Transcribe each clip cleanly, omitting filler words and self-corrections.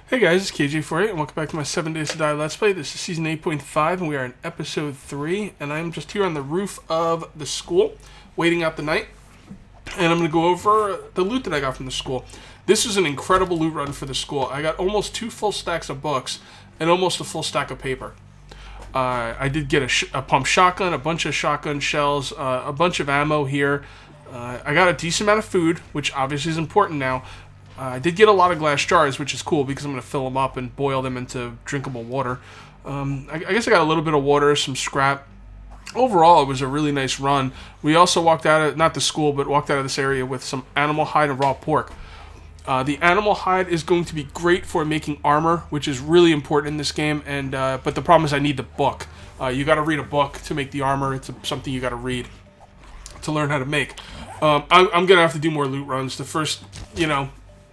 Hey guys, it's KJ48 and welcome back to my 7 Days to Die Let's Play. This is Season 8.5 and we are in Episode 3. And I'm just here on the roof of the school, waiting out the night. And I'm going to go over the loot that I got from the school. This was an incredible loot run for the school. I got almost 2 full stacks of books and almost a full stack of paper. I did get a pump shotgun, a bunch of shotgun shells, a bunch of ammo here. I got a decent amount of food, which obviously is important now. I did get a lot of glass jars, which is cool because I'm going to fill them up and boil them into drinkable water. I guess I got a little bit of water, some scrap. Overall, it was a really nice run. We also walked out of, not the school, but walked out of this area with some animal hide and raw pork. The animal hide is going to be great for making armor, which is really important in this game. And but the problem is I need the book. You got to read a book to make the armor. It's something you got to read to learn how to make. I'm going to have to do more loot runs.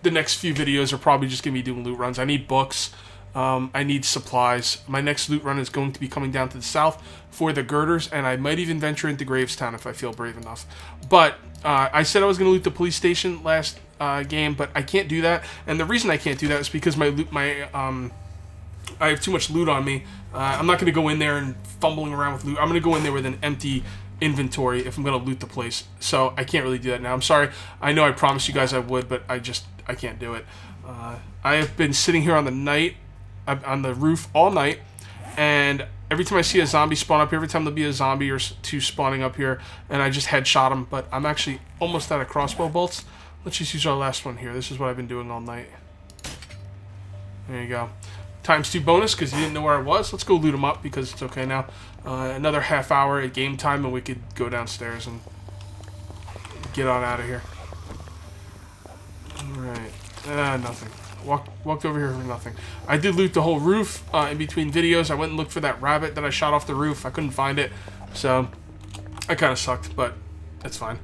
The next few videos are probably just going to be doing loot runs. I need books. I need supplies. My next loot run is going to be coming down to the south for the girders, and I might even venture into Gravestown if I feel brave enough. But I said I was going to loot the police station last game, but I can't do that. And the reason I can't do that is because I have too much loot on me. I'm not going to go in there and fumbling around with loot. I'm going to go in there with an empty inventory if I'm going to loot the place. So I can't really do that now. I'm sorry. I know I promised you guys I would, but I can't do it. I have been sitting here on the roof all night, and every time I see a zombie spawn up here, every time there'll be a zombie or two spawning up here, and I just headshot them, but I'm actually almost out of crossbow bolts. Let's just use our last one here. This is what I've been doing all night. There you go. ×2 bonus because you didn't know where I was. Let's go loot them up because it's okay now. Another half hour at game time, and we could go downstairs and get on out of here. Alright. Nothing. Walked over here for nothing. I did loot the whole roof in between videos. I went and looked for that rabbit that I shot off the roof. I couldn't find it. So, I kind of sucked, but it's fine.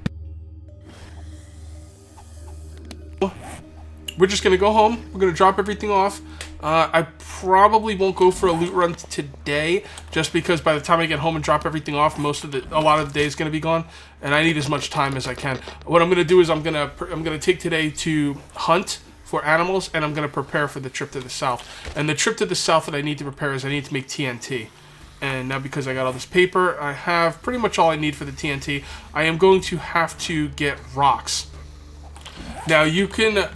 We're just going to go home. We're going to drop everything off. I probably won't go for a loot run today, just because by the time I get home and drop everything off, a lot of the day is going to be gone, and I need as much time as I can. What I'm going to do is I'm going to take today to hunt for animals, and I'm going to prepare for the trip to the south. And the trip to the south that I need to prepare is I need to make TNT. And now because I got all this paper, I have pretty much all I need for the TNT. I am going to have to get rocks. Now you can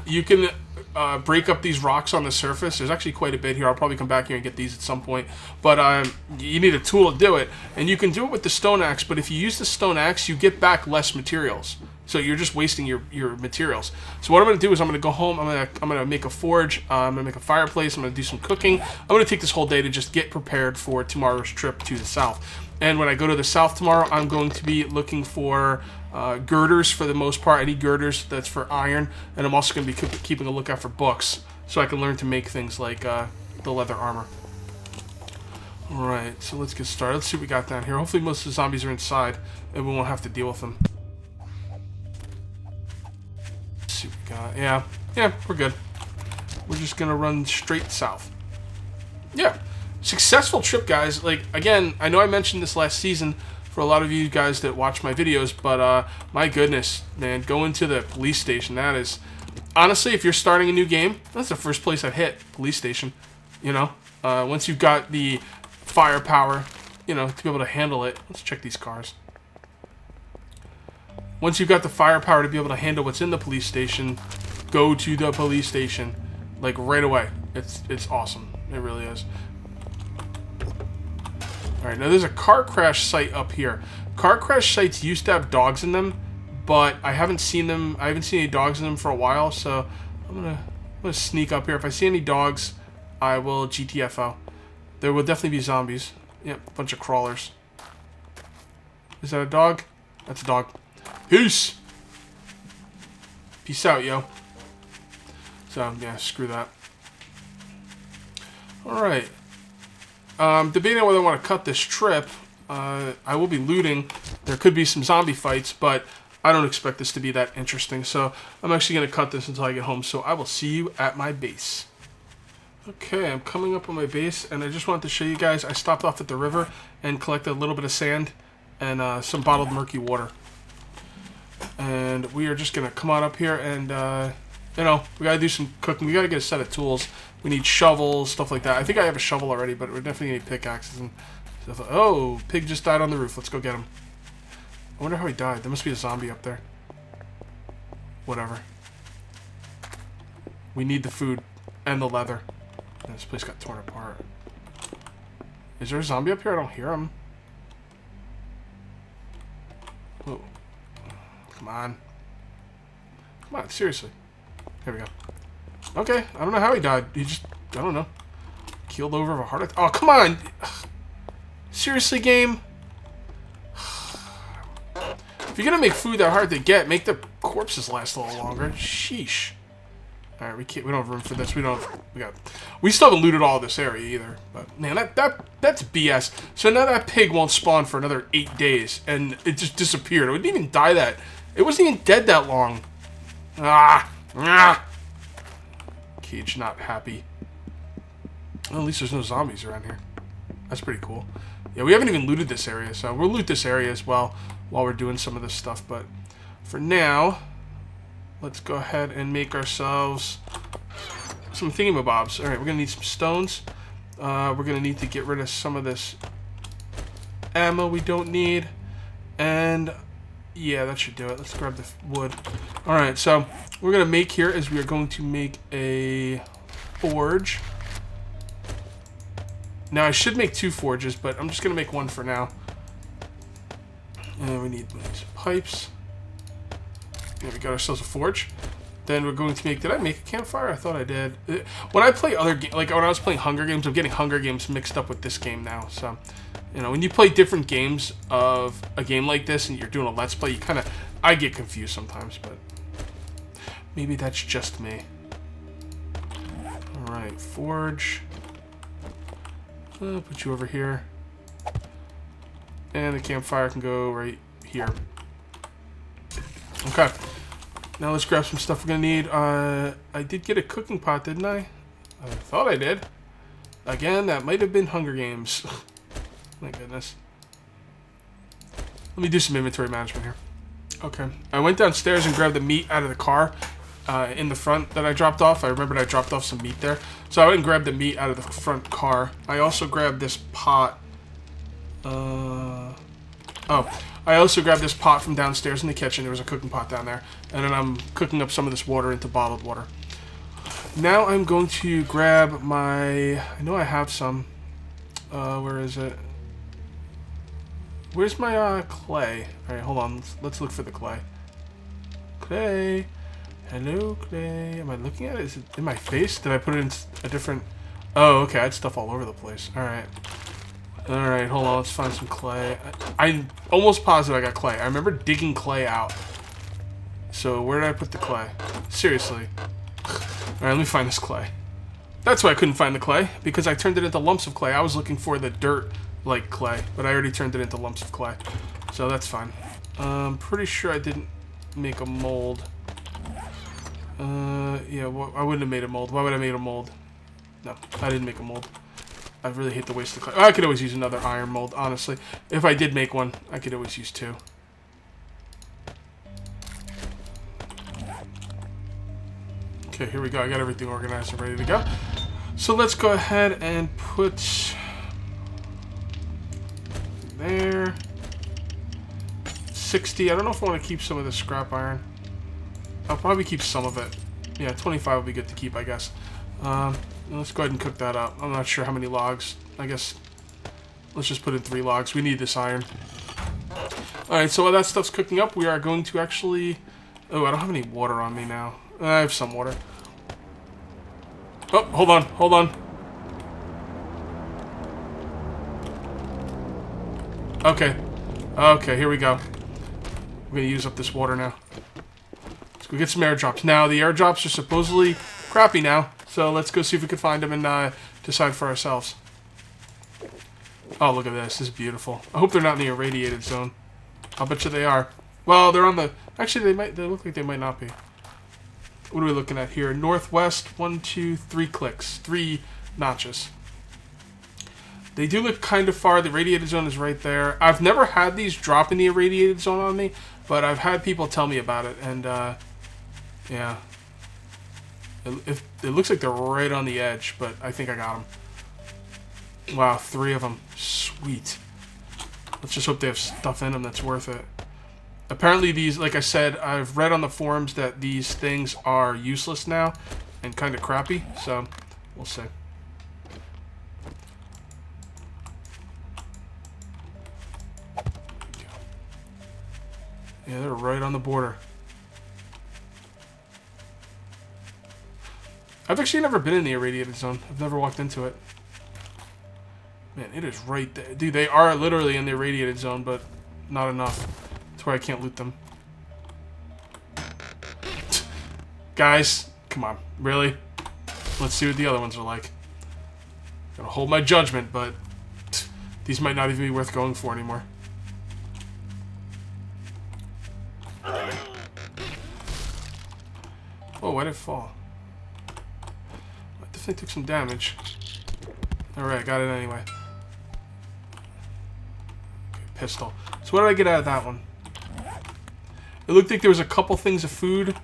break up these rocks on the surface. There's actually quite a bit here. I'll probably come back here and get these at some point. But you need a tool to do it. And you can do it with the stone axe, but if you use the stone axe, you get back less materials. So you're just wasting your materials. So what I'm going to do is I'm going to go home. I'm going to make a forge. I'm going to make a fireplace. I'm going to do some cooking. I'm going to take this whole day to just get prepared for tomorrow's trip to the south. And when I go to the south tomorrow, I'm going to be looking for girders for the most part. I need girders that's for iron. And I'm also going to be keeping a lookout for books so I can learn to make things like the leather armor. Alright, so let's get started. Let's see what we got down here. Hopefully most of the zombies are inside and we won't have to deal with them. Let's see what we got. Yeah, we're good. We're just going to run straight south. Yeah. Successful trip, guys. Like, again, I know I mentioned this last season for a lot of you guys that watch my videos, but my goodness, man, going to the police station, that is, honestly, if you're starting a new game, that's the first place I've hit, police station, you know? Once you've got the firepower, you know, to be able to handle it. Let's check these cars. Once you've got the firepower to be able to handle what's in the police station, go to the police station, like, right away. It's awesome. It really is. Alright, now there's a car crash site up here. Car crash sites used to have dogs in them, but I haven't seen them. I haven't seen any dogs in them for a while, so I'm gonna sneak up here. If I see any dogs, I will GTFO. There will definitely be zombies. Yep, a bunch of crawlers. Is that a dog? That's a dog. Peace! Peace out, yo. So, yeah, screw that. Alright. Debating on whether I want to cut this trip. I will be looting. There could be some zombie fights, but I don't expect this to be that interesting. So I'm actually going to cut this until I get home. So I will see you at my base. Okay, I'm coming up on my base, and I just wanted to show you guys. I stopped off at the river and collected a little bit of sand and some bottled murky water. And we are just going to come on up here and You know, we gotta do some cooking. We gotta get a set of tools. We need shovels, stuff like that. I think I have a shovel already, but we're definitely need pickaxes and stuff. Oh, pig just died on the roof. Let's go get him. I wonder how he died. There must be a zombie up there. Whatever. We need the food and the leather. And this place got torn apart. Is there a zombie up here? I don't hear him. Oh. Come on. Come on, seriously. Here we go. Okay, I don't know how he died. He just, I don't know. Keeled over of a heart attack. Oh, come on! Seriously, game? If you're gonna make food that hard to get, make the corpses last a little longer. Sheesh. Alright, we don't have room for this. We still haven't looted all of this area either. But man, that's BS. So now that pig won't spawn for another 8 days, and it just disappeared. It didn't even die that. It wasn't even dead that long. Cage not happy. Well, at least there's no zombies around here. That's pretty cool. Yeah, we haven't even looted this area, so we'll loot this area as well while we're doing some of this stuff. But for now, let's go ahead and make ourselves some thingamabobs. Alright, we're going to need some stones. We're going to need to get rid of some of this ammo we don't need. And yeah, that should do it. Let's grab the wood. Alright, so what we're going to make here is we are going to make a forge. Now, I should make 2 forges, but I'm just going to make 1 for now. And we need some pipes. Yeah, we got ourselves a forge. Then we're going to make... Did I make a campfire? I thought I did. When I play other games... Like, when I was playing Hunger Games, I'm getting Hunger Games mixed up with this game now. So, you know, when you play different games of a game like this and you're doing a Let's Play, you kind of... I get confused sometimes, but... Maybe that's just me. Alright, forge. I'll put you over here. And the campfire can go right here. Okay. Now let's grab some stuff we're going to need. I did get a cooking pot, didn't I? I thought I did. Again, that might have been Hunger Games. My goodness. Let me do some inventory management here. Okay. I went downstairs and grabbed the meat out of the car in the front that I dropped off. I remembered I dropped off some meat there. So I went and grabbed the meat out of the front car. I also grabbed this pot. I also grabbed this pot from downstairs in the kitchen. There was a cooking pot down there. And then I'm cooking up some of this water into bottled water. Now I'm going to grab my... I know I have some. Where is it? Where's my clay? Alright, hold on. Let's look for the clay. Clay. Hello, clay. Am I looking at it? Is it in my face? Did I put it in a different... Oh, okay. I had stuff all over the place. Alright. Alright, hold on. Let's find some clay. I'm almost positive I got clay. I remember digging clay out. So, where did I put the clay? Seriously. Alright, let me find this clay. That's why I couldn't find the clay. Because I turned it into lumps of clay. I was looking for the dirt-like clay. But I already turned it into lumps of clay. So, that's fine. I'm pretty sure I didn't make a mold. Yeah, well, I wouldn't have made a mold. Why would I make a mold? No, I didn't make a mold. I really hate the waste of clay. I could always use another iron mold, honestly. If I did make one, I could always use 2. Okay, here we go. I got everything organized and ready to go. So let's go ahead and put... there. 60. I don't know if I want to keep some of the scrap iron. I'll probably keep some of it. Yeah, 25 will be good to keep, I guess. Let's go ahead and cook that up. I'm not sure how many logs. I guess let's just put in 3 logs. We need this iron. Alright, so while that stuff's cooking up, we are going to actually... Oh, I don't have any water on me now. I have some water. Oh, hold on, hold on. Okay. Okay, here we go. We're going to use up this water now. We get some airdrops. Now, the airdrops are supposedly crappy now, so let's go see if we can find them and decide for ourselves. Oh, look at this. This is beautiful. I hope they're not in the irradiated zone. I'll bet you they are. Well, they're on the... Actually, they might. They look like they might not be. What are we looking at here? Northwest, 1, 2, 3 clicks. 3 notches. They do look kind of far. The irradiated zone is right there. I've never had these drop in the irradiated zone on me, but I've had people tell me about it, and... yeah. It looks like they're right on the edge, but I think I got them. Wow, 3 of them. Sweet. Let's just hope they have stuff in them that's worth it. Apparently these, like I said, I've read on the forums that these things are useless now and kind of crappy, so we'll see. Yeah, they're right on the border. I've actually never been in the irradiated zone. I've never walked into it. Man, it is right there. Dude, they are literally in the irradiated zone, but not enough. That's why I can't loot them. Guys, come on. Really? Let's see what the other ones are like. Gotta hold my judgment, but these might not even be worth going for anymore. Oh, why did it fall? I definitely took some damage. Alright, I got it anyway. Okay, pistol. So what did I get out of that one? It looked like there was a couple things of food.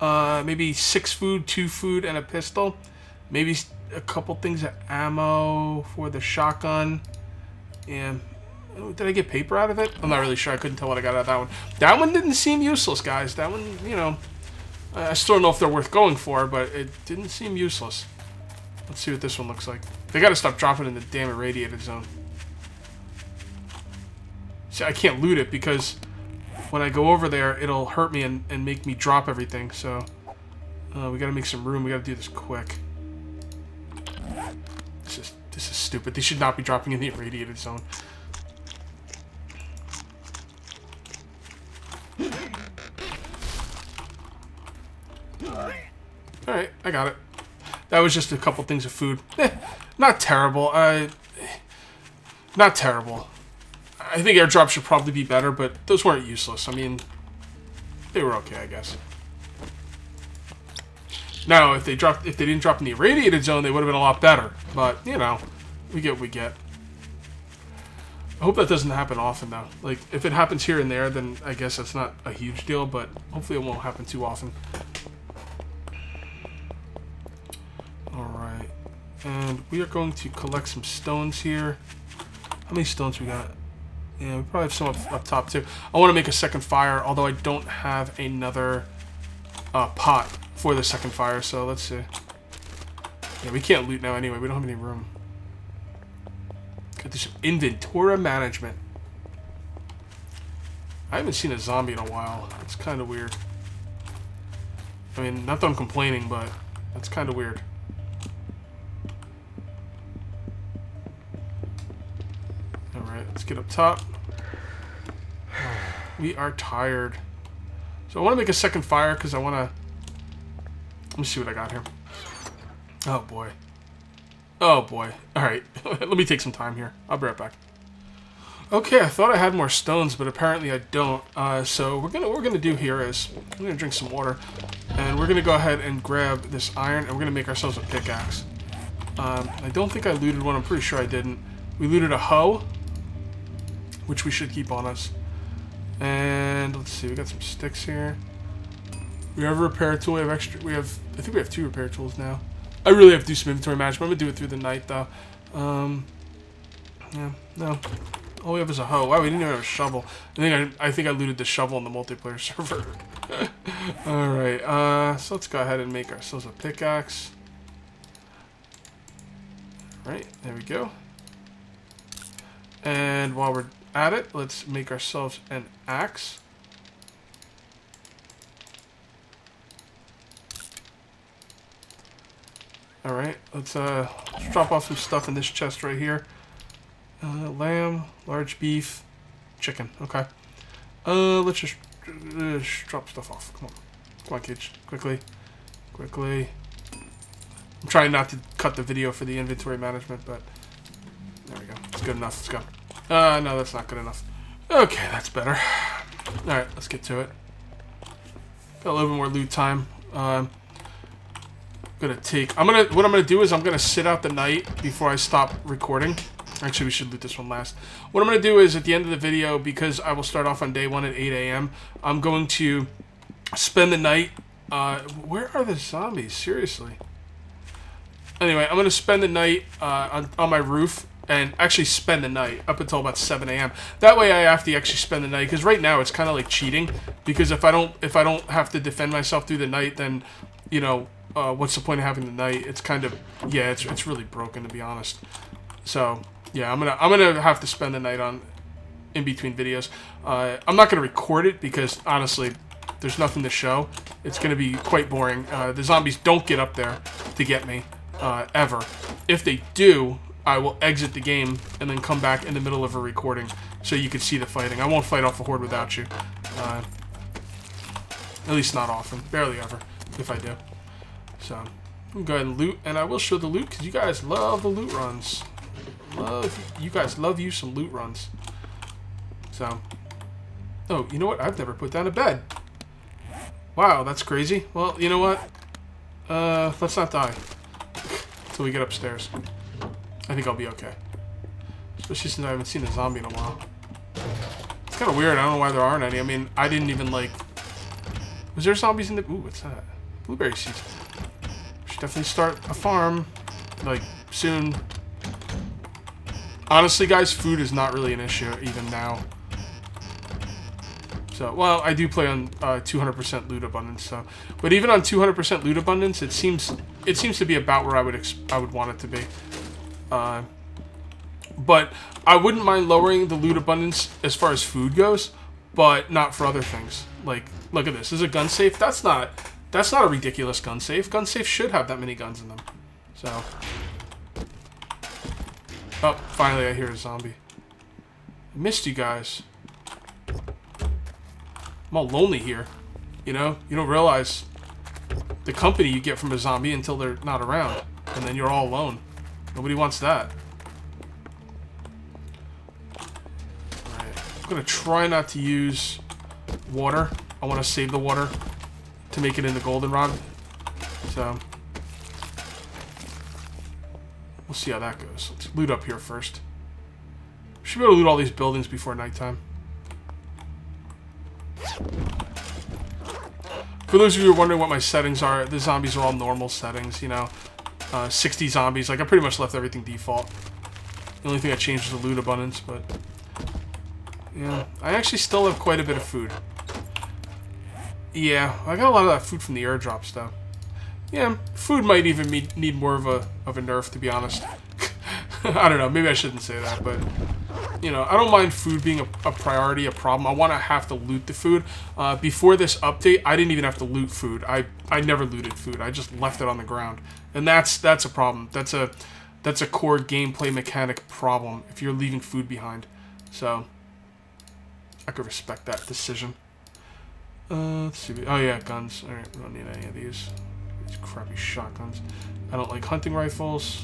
Maybe 6 food, 2 food, and a pistol. Maybe a couple things of ammo for the shotgun. And did I get paper out of it? I'm not really sure. I couldn't tell what I got out of that one. That one didn't seem useless, guys. That one, you know, I still don't know if they're worth going for, but it didn't seem useless. Let's see what this one looks like. They gotta stop dropping in the damn irradiated zone. See, I can't loot it because when I go over there, it'll hurt me and make me drop everything. So we gotta make some room. We gotta do this quick. This is stupid. They should not be dropping in the irradiated zone. Alright, I got it. That was just a couple things of food. Not terrible. Not terrible. I think airdrops should probably be better, but those weren't useless. I mean, they were okay, I guess. Now, if they didn't drop in the irradiated zone, they would have been a lot better. But, you know, we get what we get. I hope that doesn't happen often, though. Like, if it happens here and there, then I guess that's not a huge deal, but hopefully it won't happen too often. Alright. And we are going to collect some stones here. How many stones we got? Yeah, we probably have some up top, too. I want to make a second fire, although I don't have another pot for the second fire, so let's see. Yeah, we can't loot now anyway. We don't have any room. Got this inventory management. I haven't seen a zombie in a while. It's kind of weird. I mean, not that I'm complaining, but that's kind of weird. Alright, let's get up top. We are tired. So I want to make a second fire because I want to... Let me see what I got here. Oh, boy. Oh, boy. Alright, let me take some time here. I'll be right back. Okay, I thought I had more stones, but apparently I don't. So what we're gonna do here is I'm gonna drink some water, and we're gonna go ahead and grab this iron, and we're gonna make ourselves a pickaxe. I don't think I looted one. I'm pretty sure I didn't. We looted a hoe, which we should keep on us. And let's see, we got some sticks here. We have a repair tool. We have extra. I think we have 2 repair tools now. I really have to do some inventory management. I'm gonna do it through the night though. Yeah, no. All we have is a hoe. Wow, we didn't even have a shovel. I think I looted the shovel in the multiplayer server. Alright, so let's go ahead and make ourselves a pickaxe. Right, there we go. And while we're at it, let's make ourselves an axe. Alright, let's drop off some stuff in this chest right here. Lamb, large beef, chicken. Okay. Let's just drop stuff off. Come on. Come on, kids. Quickly. Quickly. I'm trying not to cut the video for the inventory management, but there we go. It's good enough. Let's go. No, that's not good enough. Okay, that's better. Alright, let's get to it. Got a little bit more loot time. What I'm gonna do is I'm gonna sit out the night before I stop recording. Actually, we should loot this one last. What I'm going to do is, at the end of the video, because I will start off on day 1 at 8 a.m., I'm going to spend the night Where are the zombies? Seriously. Anyway, I'm going to spend the night on my roof and actually spend the night up until about 7 a.m. That way I have to actually spend the night, because right now it's kind of like cheating, because if I don't have to defend myself through the night, then, you know, what's the point of having the night? It's kind of, yeah, it's really broken, to be honest. So, yeah, I'm gonna have to spend the night in between videos. I'm not gonna record it because honestly, there's nothing to show. It's gonna be quite boring. The zombies don't get up there to get me ever. If they do, I will exit the game and then come back in the middle of a recording so you can see the fighting. I won't fight off a horde without you. At least not often. Barely ever, if I do. So, I'm gonna go ahead and loot, and I will show the loot because you guys love the loot runs. You guys love you some loot runs. So, oh, you know what? I've never put down a bed. Wow, that's crazy. Well, you know what? Let's not die until we get upstairs. I think I'll be okay. Especially since I haven't seen a zombie in a while. It's kind of weird. I don't know why there aren't any. I mean, I didn't even like... Was there zombies in the... Ooh, what's that? Blueberry seeds. Should definitely start a farm. Like, soon. Honestly, guys, food is not really an issue even now. So, well, I do play on 200% loot abundance, so... But even on 200% loot abundance, it seems to be about where I would want it to be. But I wouldn't mind lowering the loot abundance as far as food goes, but not for other things. Like, look at this. This is a gun safe. That's not a ridiculous gun safe. Gun safes should have that many guns in them. So. Oh, finally I hear a zombie. I missed you guys. I'm all lonely here. You know? You don't realize the company you get from a zombie until they're not around. And then you're all alone. Nobody wants that. Alright. I'm going to try not to use water. I want to save the water to make it in the goldenrod. So, we'll see how that goes. Let's loot up here first. Should be able to loot all these buildings before nighttime. For those of you who are wondering what my settings are, the zombies are all normal settings, you know. 60 zombies. Like, I pretty much left everything default. The only thing I changed was the loot abundance, but... Yeah, I actually still have quite a bit of food. Yeah, I got a lot of that food from the airdrops, though. Yeah, food might even need more of a nerf, to be honest. I don't know, maybe I shouldn't say that, but... You know, I don't mind food being a priority, a problem. I want to have to loot the food. Before this update, I didn't even have to loot food. I never looted food. I just left it on the ground. And that's a problem. That's a core gameplay mechanic problem if you're leaving food behind. So, I could respect that decision. Let's see. Oh yeah, guns. Alright, we don't need any of these. These crappy shotguns. I don't like hunting rifles.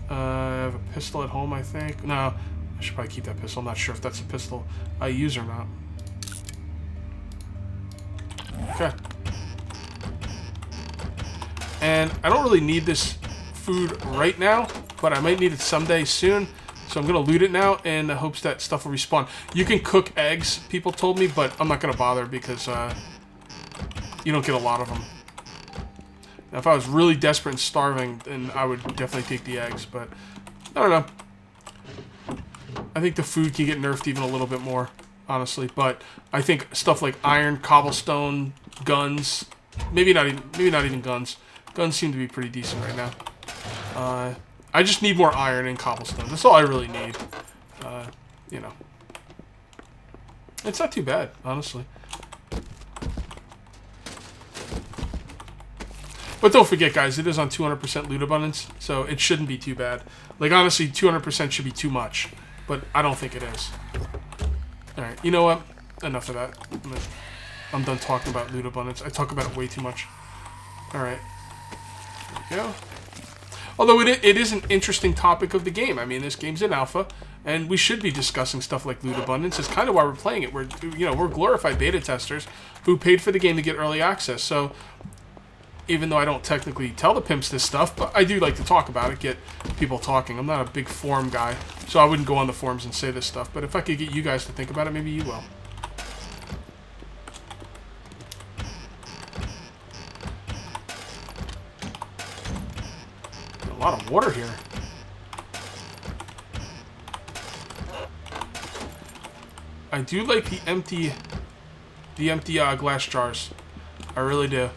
I have a pistol at home, I think. No, I should probably keep that pistol. I'm not sure if that's a pistol I use or not. Okay. And I don't really need this food right now, but I might need it someday soon. So I'm going to loot it now in the hopes that stuff will respawn. You can cook eggs, people told me, but I'm not going to bother because you don't get a lot of them. Now, if I was really desperate and starving, then I would definitely take the eggs, but I don't know. I think the food can get nerfed even a little bit more, honestly, but I think stuff like iron, cobblestone, guns, maybe not even guns. Guns seem to be pretty decent right now. I just need more iron and cobblestone. That's all I really need. You know. It's not too bad, honestly. But don't forget, guys, it is on 200% loot abundance, so it shouldn't be too bad. Like, honestly, 200% should be too much, but I don't think it is. Alright, you know what? Enough of that. I'm done talking about loot abundance. I talk about it way too much. Alright. There we go. Although it is an interesting topic of the game. I mean, this game's in alpha, and we should be discussing stuff like loot abundance. It's kind of why we're playing it. We're glorified beta testers who paid for the game to get early access, so... Even though I don't technically tell the pimps this stuff, but I do like to talk about it, get people talking. I'm not a big forum guy, so I wouldn't go on the forums and say this stuff. But if I could get you guys to think about it, maybe you will. lot of water here. I do like the empty glass jars. I really do.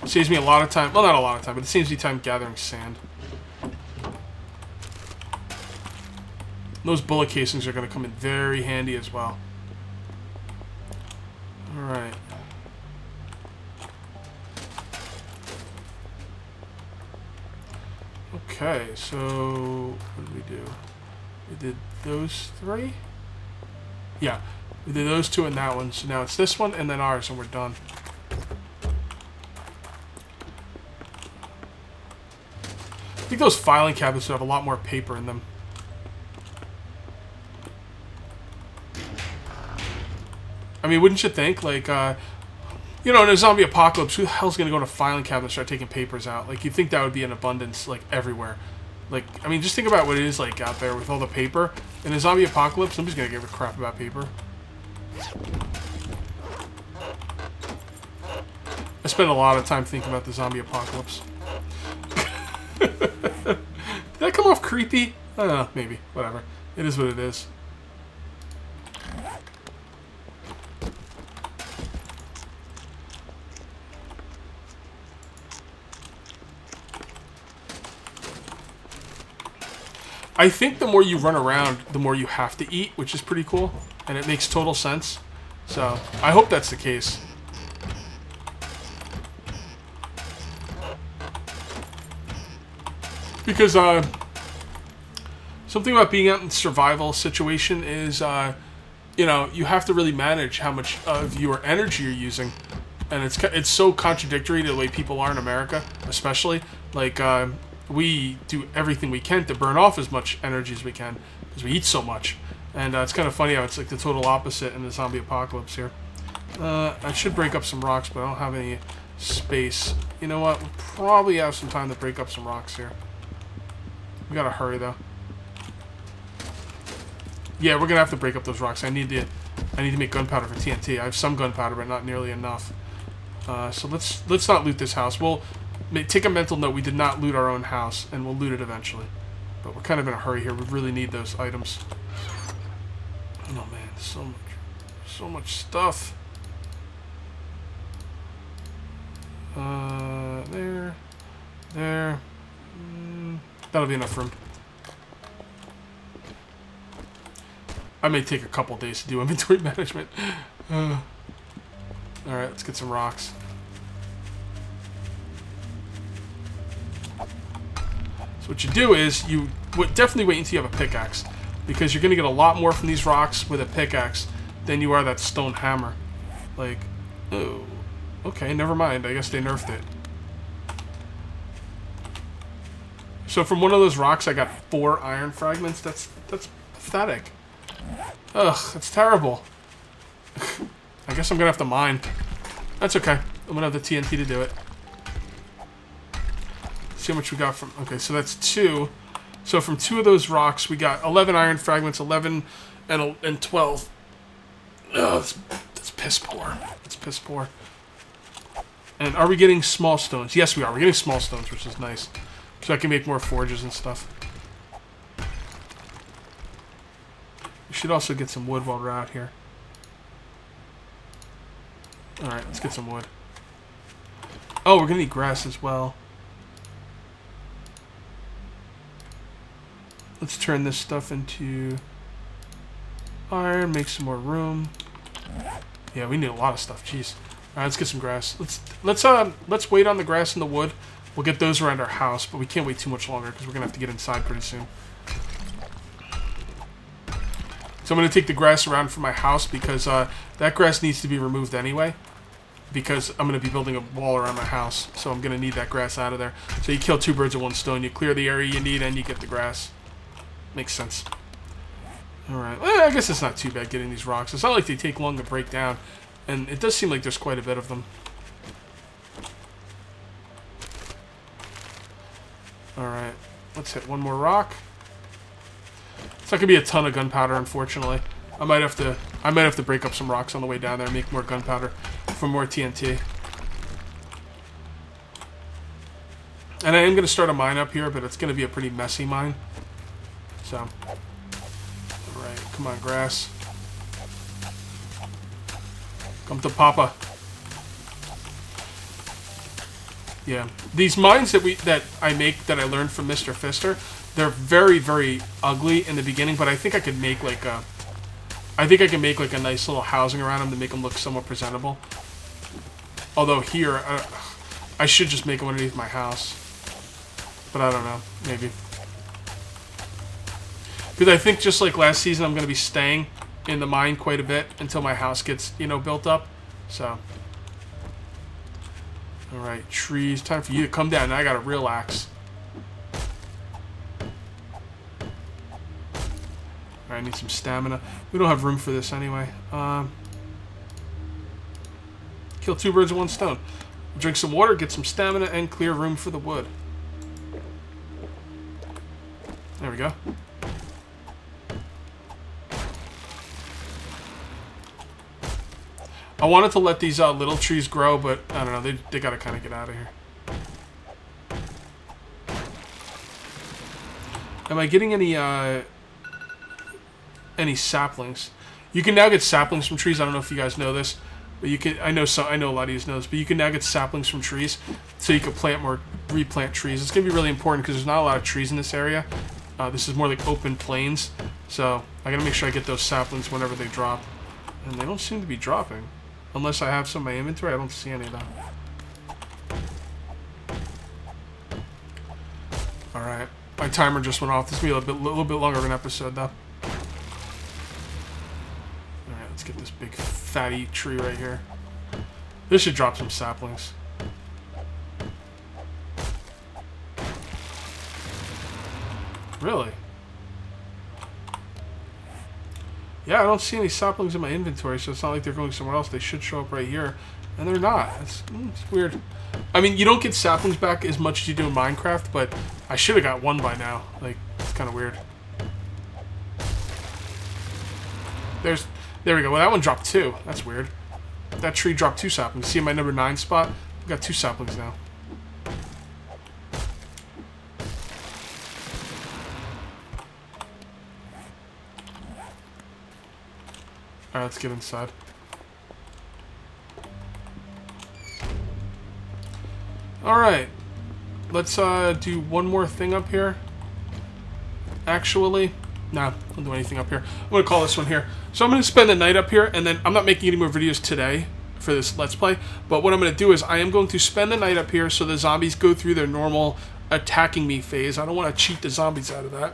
It saves me a lot of time. Well, not a lot of time, but it saves me time gathering sand. Those bullet casings are going to come in very handy as well. Alright. Okay, so what did we do? We did those 3? Yeah, we did those 2 and that one. So now it's this one and then ours, and we're done. I think those filing cabinets would have a lot more paper in them. I mean, wouldn't you think? Like, you know, in a zombie apocalypse, who the hell's going to go to a filing cabinet and start taking papers out? Like, you'd think that would be in abundance, like, everywhere. Like, I mean, just think about what it is like out there with all the paper. In a zombie apocalypse, nobody's going to give a crap about paper. I spend a lot of time thinking about the zombie apocalypse. Did that come off creepy? I don't know, maybe. Whatever. It is what it is. I think the more you run around, the more you have to eat, which is pretty cool. And it makes total sense. So, I hope that's the case. Because, something about being out in survival situation is, you know, you have to really manage how much of your energy you're using. And it's so contradictory to the way people are in America, especially. Like, we do everything we can to burn off as much energy as we can because we eat so much. And it's kind of funny how it's like the total opposite in the zombie apocalypse here. I should break up some rocks, but I don't have any space. You know what? We'll probably have some time to break up some rocks here. We gotta hurry, though. Yeah, we're gonna have to break up those rocks. I need to make gunpowder for TNT. I have some gunpowder, but not nearly enough. So let's not loot this house. We'll take a mental note. We did not loot our own house, and we'll loot it eventually. But we're kind of in a hurry here. We really need those items. Oh man, so much stuff. There. That'll be enough room. I may take a couple days to do inventory management. Alright, let's get some rocks. So what you do is, you would definitely wait until you have a pickaxe. Because you're going to get a lot more from these rocks with a pickaxe than you are that stone hammer. Like, oh, okay, never mind. I guess they nerfed it. So from one of those rocks, I got 4 iron fragments. That's pathetic. Ugh, that's terrible. I guess I'm going to have to mine. That's okay. I'm going to have the TNT to do it. See how much we got from... Okay, so that's 2. So from 2 of those rocks, we got 11 iron fragments, 11 and 12. Ugh, that's piss poor. That's piss poor. And are we getting small stones? Yes, we are. We're getting small stones, which is nice. So I can make more forges and stuff. We should also get some wood while we're out here. Alright, let's get some wood. Oh, we're going to need grass as well. Let's turn this stuff into iron, make some more room. Yeah, we need a lot of stuff. Jeez. Alright, let's get some grass. Let's wait on the grass and the wood. We'll get those around our house, but we can't wait too much longer because we're going to have to get inside pretty soon. So I'm going to take the grass around for my house because that grass needs to be removed anyway. Because I'm going to be building a wall around my house. So I'm going to need that grass out of there. So you kill 2 birds with 1 stone. You clear the area you need and you get the grass. Makes sense. Alright. Well, I guess it's not too bad getting these rocks. It's not like they take long to break down. And it does seem like there's quite a bit of them. Alright. Let's hit 1 more rock. It's not going to be a ton of gunpowder, unfortunately. I might have to break up some rocks on the way down there and make more gunpowder for more TNT. And I am going to start a mine up here, but it's going to be a pretty messy mine. So, alright, come on, grass. Come to Papa. Yeah, these mines that I make that I learned from Mr. Fister, they're very, very ugly in the beginning, but I think I could make like a nice little housing around them to make them look somewhat presentable. Although here, I should just make them underneath my house, but I don't know, maybe. Because I think just like last season, I'm going to be staying in the mine quite a bit until my house gets, you know, built up. So. Alright, trees. Time for you to come down. Now I gotta relax. Alright, I need some stamina. We don't have room for this anyway. Kill 2 birds with 1 stone. Drink some water, get some stamina, and clear room for the wood. There we go. I wanted to let these little trees grow, but I don't know. They gotta kind of get out of here. Am I getting any saplings? You can now get saplings from trees. I don't know if you guys know this, but you can. I know a lot of you know this, but you can now get saplings from trees, so you can replant trees. It's gonna be really important because there's not a lot of trees in this area. This is more like open plains, so I gotta make sure I get those saplings whenever they drop, and they don't seem to be dropping. Unless I have some in my inventory, I don't see any of them. Alright. My timer just went off. This will be a little bit longer of an episode, though. Alright, let's get this big fatty tree right here. This should drop some saplings. Really? Yeah, I don't see any saplings in my inventory, so it's not like they're going somewhere else. They should show up right here, and they're not. It's weird. I mean, you don't get saplings back as much as you do in Minecraft, but I should have got 1 by now. Like, it's kind of weird. There we go. Well, that one dropped 2. That's weird. That tree dropped 2 saplings. See my number 9 spot? We've got 2 saplings now. Alright, let's get inside. Alright. Let's do one more thing up here. Actually, nah, don't do anything up here. I'm going to call this one here. So I'm going to spend the night up here, and then I'm not making any more videos today for this Let's Play. But what I'm going to do is I am going to spend the night up here so the zombies go through their normal attacking me phase. I don't want to cheat the zombies out of that.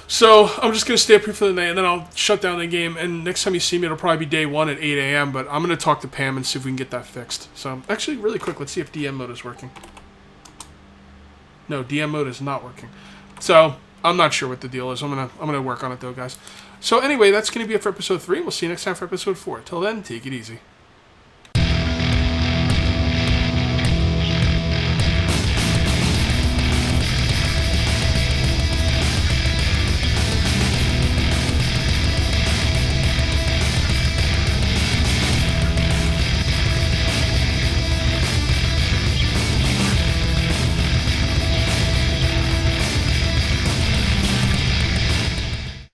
So, I'm just going to stay up here for the night, and then I'll shut down the game, and next time you see me, it'll probably be day 1 at 8 a.m., but I'm going to talk to Pam and see if we can get that fixed. So, actually, really quick, let's see if DM mode is working. No, DM mode is not working. So, I'm not sure what the deal is. I'm gonna work on it, though, guys. So, anyway, that's going to be it for episode 3. We'll see you next time for episode 4. Till then, take it easy.